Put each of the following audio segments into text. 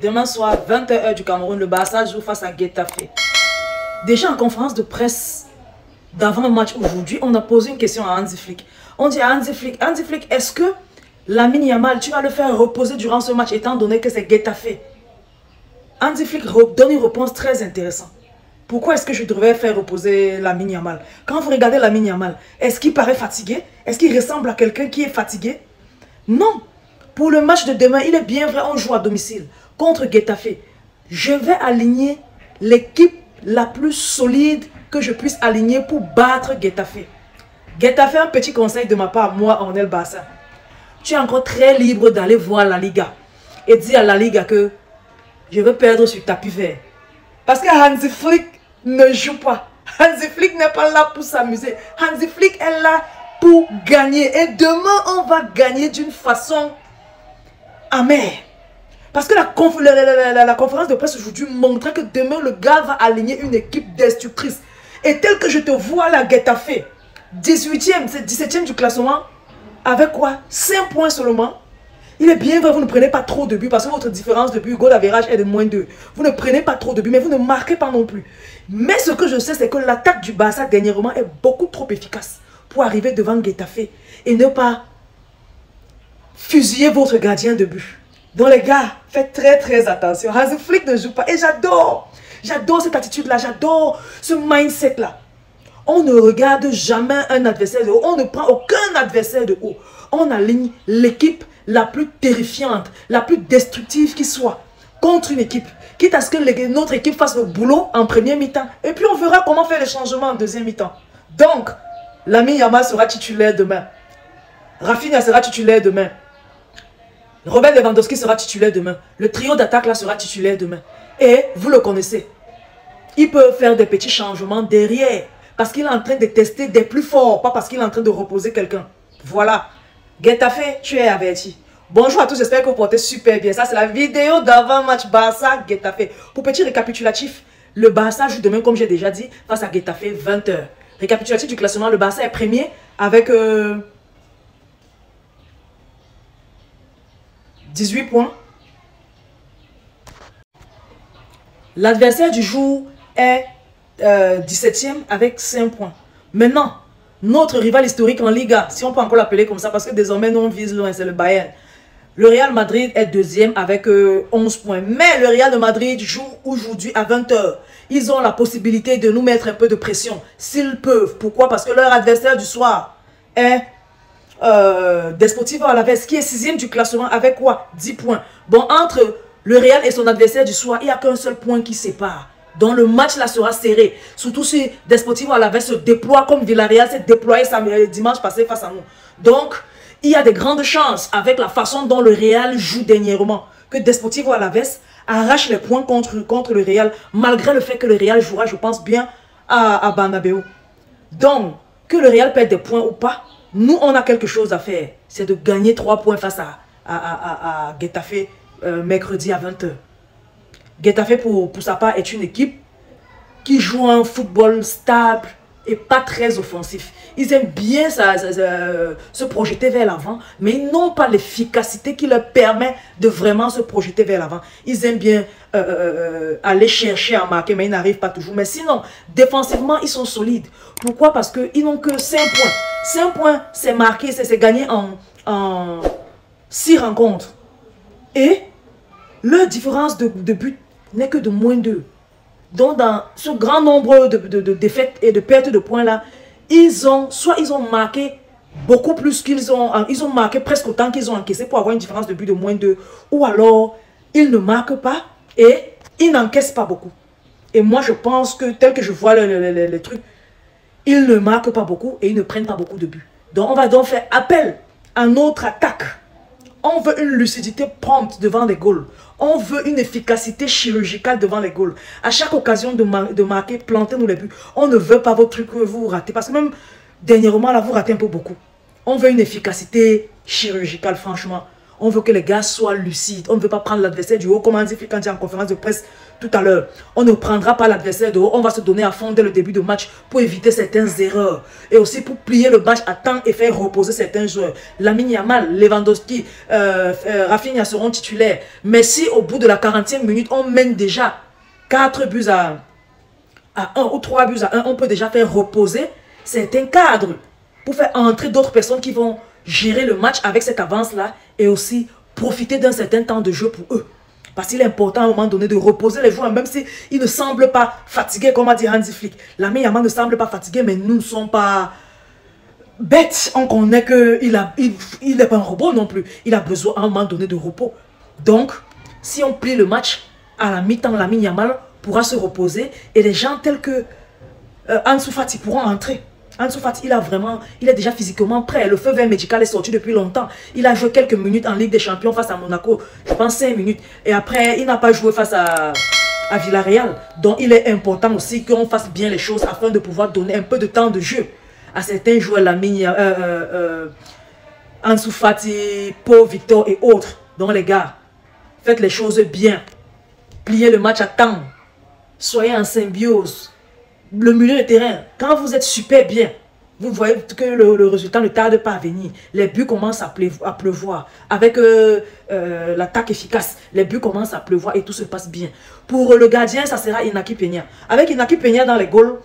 Demain soir, 21h du Cameroun, le Barça joue face à Getafe. Déjà en conférence de presse d'avant le match aujourd'hui, on a posé une question à Hansi Flick. On dit à Hansi Flick, est-ce que Lamine Yamal, tu vas le faire reposer durant ce match étant donné que c'est Getafe? Hansi Flick donne une réponse très intéressante. Pourquoi est-ce que je devrais faire reposer Lamine Yamal? Quand vous regardez Lamine Yamal, est-ce qu'il paraît fatigué? Est-ce qu'il ressemble à quelqu'un qui est fatigué? Non. Pour le match de demain, il est bien vrai, on joue à domicile contre Getafe. Je vais aligner l'équipe la plus solide que je puisse aligner pour battre Getafe. Getafe, un petit conseil de ma part, moi, Ornel Bassa. Tu es encore très libre d'aller voir la Liga et dire à la Liga que je veux perdre sur tapis vert. Parce que Hansi Flick ne joue pas. Hansi Flick n'est pas là pour s'amuser. Hansi Flick est là pour gagner. Et demain, on va gagner d'une façon amère. Parce que la conférence de presse aujourd'hui montrait que demain, le gars va aligner une équipe destructrice. Et tel que je te vois là, Getafe, 18e, c'est 17e du classement, avec quoi? 5 points seulement. Il est bien vrai, vous ne prenez pas trop de buts parce que votre différence de but, goal average est de -2. Vous ne prenez pas trop de buts, mais vous ne marquez pas non plus. Mais ce que je sais, c'est que l'attaque du Barça dernièrement est beaucoup trop efficace pour arriver devant Getafe et ne pas fusiller votre gardien de but. Donc les gars, faites très attention. Hansi Flick ne joue pas. Et j'adore cette attitude-là, j'adore ce mindset-là. On ne regarde jamais un adversaire de haut, on ne prend aucun adversaire de haut. On aligne l'équipe la plus terrifiante, la plus destructive qui soit contre une équipe. Quitte à ce que notre équipe fasse le boulot en première mi-temps. Et puis on verra comment faire les changements en deuxième mi-temps. Donc, Lamine Yamal sera titulaire demain. Rafinha sera titulaire demain. Robert Lewandowski sera titulaire demain. Le trio d'attaque là sera titulaire demain. Et vous le connaissez. Il peut faire des petits changements derrière. Parce qu'il est en train de tester des plus forts. Pas parce qu'il est en train de reposer quelqu'un. Voilà. Getafe, tu es averti. Bonjour à tous, j'espère que vous portez super bien. Ça, c'est la vidéo d'avant-match Barça-Getafe. Pour petit récapitulatif, le Barça joue demain, comme j'ai déjà dit, face à Getafe, 20h. Récapitulatif du classement, le Barça est premier avec 18 points. L'adversaire du jour est 17e avec 5 points. Maintenant, notre rival historique en Liga, si on peut encore l'appeler comme ça, parce que désormais nous on vise loin, c'est le Bayern. Le Real Madrid est deuxième avec 11 points. Mais le Real de Madrid joue aujourd'hui à 20h. Ils ont la possibilité de nous mettre un peu de pression, s'ils peuvent. Pourquoi? Parce que leur adversaire du soir est Desportivo Alavés, qui est 6e du classement avec quoi? 10 points. Bon, entre le Real et son adversaire du soir, il n'y a qu'un seul point qui sépare. Donc le match là sera serré. Surtout si Desportivo Alavés se déploie comme Villarreal s'est déployé dimanche passé face à nous. Donc il y a de grandes chances avec la façon dont le Real joue dernièrement que Desportivo Alavés arrache les points contre le Real, malgré le fait que le Real jouera, je pense bien, à Bernabéu. Donc que le Real perde des points ou pas, nous on a quelque chose à faire. C'est de gagner 3 points face à Getafe mercredi à 20h. Getafe, pour sa part, est une équipe qui joue un football stable et pas très offensif. Ils aiment bien se projeter vers l'avant, mais ils n'ont pas l'efficacité qui leur permet de vraiment se projeter vers l'avant. Ils aiment bien aller chercher à marquer, mais ils n'arrivent pas toujours. Mais sinon, défensivement, ils sont solides. Pourquoi? Parce qu'ils n'ont que 5 points. 5 points, c'est marqué, c'est gagné en 6 rencontres. Et leur différence de but n'est que de -2. Donc dans ce grand nombre de défaites et de pertes de points là, ils ont marqué beaucoup plus qu'ils ont, ils ont marqué presque autant qu'ils ont encaissé pour avoir une différence de but de -2, ou alors ils ne marquent pas et ils n'encaissent pas beaucoup. Et moi je pense que tel que je vois les trucs, ils ne marquent pas beaucoup et ils ne prennent pas beaucoup de buts. Donc on va donc faire appel à notre attaque. On veut une lucidité prompte devant les goals. On veut une efficacité chirurgicale devant les goals. À chaque occasion de marquer, plantez-nous les buts. On ne veut pas votre truc que vous ratez. Parce que même dernièrement, là, vous ratez un peu beaucoup. On veut une efficacité chirurgicale, franchement. On veut que les gars soient lucides. On ne veut pas prendre l'adversaire du haut, comme Hansi Flick quand il y a en conférence de presse tout à l'heure. On ne prendra pas l'adversaire de haut. On va se donner à fond dès le début de match pour éviter certaines erreurs. Et aussi pour plier le match à temps et faire reposer certains joueurs. Lamine Yamal, Lewandowski, Rafinha seront titulaires. Mais si au bout de la 40e minute, on mène déjà 4 buts à 1 ou 3 buts à 1, on peut déjà faire reposer certains cadres pour faire entrer d'autres personnes qui vont gérer le match avec cette avance-là et aussi profiter d'un certain temps de jeu pour eux. Parce qu'il est important à un moment donné de reposer les joueurs, même s'ils ne semblent pas fatigués, comme a dit Hansi Flick. Lamine Yamal ne semble pas fatigué, mais nous ne sommes pas bêtes. On connaît qu'il n'est pas un robot non plus. Il a besoin à un moment donné de repos. Donc, si on plie le match à la mi-temps, Lamine Yamal pourra se reposer et les gens tels que Ansu Fati pourront entrer. Ansu Fati, il est déjà physiquement prêt. Le feu vert médical est sorti depuis longtemps. Il a joué quelques minutes en Ligue des Champions face à Monaco. Je pense 5 minutes. Et après, il n'a pas joué face à Villarreal. Donc, il est important aussi qu'on fasse bien les choses afin de pouvoir donner un peu de temps de jeu à certains joueurs, Ansu Fati, Paul Victor et autres. Donc, les gars, faites les choses bien. Pliez le match à temps. Soyez en symbiose. Le milieu de terrain, quand vous êtes super bien, vous voyez que le résultat ne tarde pas à venir. Les buts commencent à pleuvoir. Avec l'attaque efficace, les buts commencent à pleuvoir et tout se passe bien. Pour le gardien, ça sera Inaki Peña. Avec Inaki Peña dans les goals,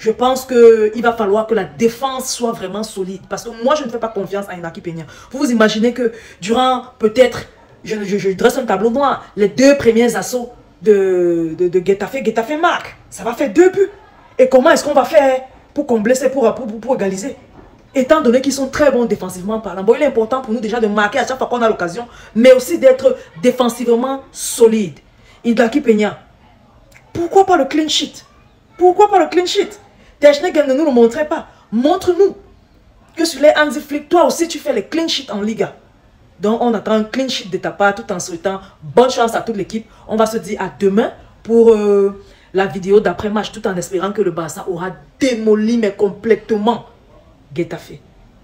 je pense qu'il va falloir que la défense soit vraiment solide. Parce que moi, je ne fais pas confiance à Inaki Peña. Vous imaginez que durant peut-être, je dresse un tableau noir, les 2 premiers assauts de Getafe marque. Ça va faire 2 buts. Et comment est-ce qu'on va faire pour combler ces pour égaliser? Étant donné qu'ils sont très bons défensivement parlant. Bon, il est important pour nous déjà de marquer à chaque fois qu'on a l'occasion, mais aussi d'être défensivement solide. Inaki Peña, pourquoi pas le clean sheet? Pourquoi pas le clean sheet? Ter Stegen ne nous le montrait pas. Montre-nous que sur les Hansi Flick, toi aussi tu fais les clean sheets en Liga. Donc on attend un clean sheet de ta part tout en souhaitant bonne chance à toute l'équipe. On va se dire à demain pour la vidéo d'après-match, tout en espérant que le Barça aura démoli mais complètement Getafe.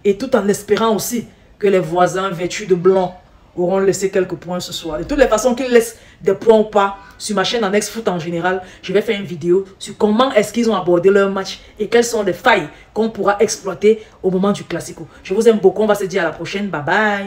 Et tout en espérant aussi que les voisins vêtus de blanc auront laissé quelques points ce soir. De toutes les façons, qu'ils laissent des points ou pas, sur ma chaîne Annex Foot en général, je vais faire une vidéo sur comment est-ce qu'ils ont abordé leur match et quelles sont les failles qu'on pourra exploiter au moment du Classico. Je vous aime beaucoup, on va se dire à la prochaine, bye bye.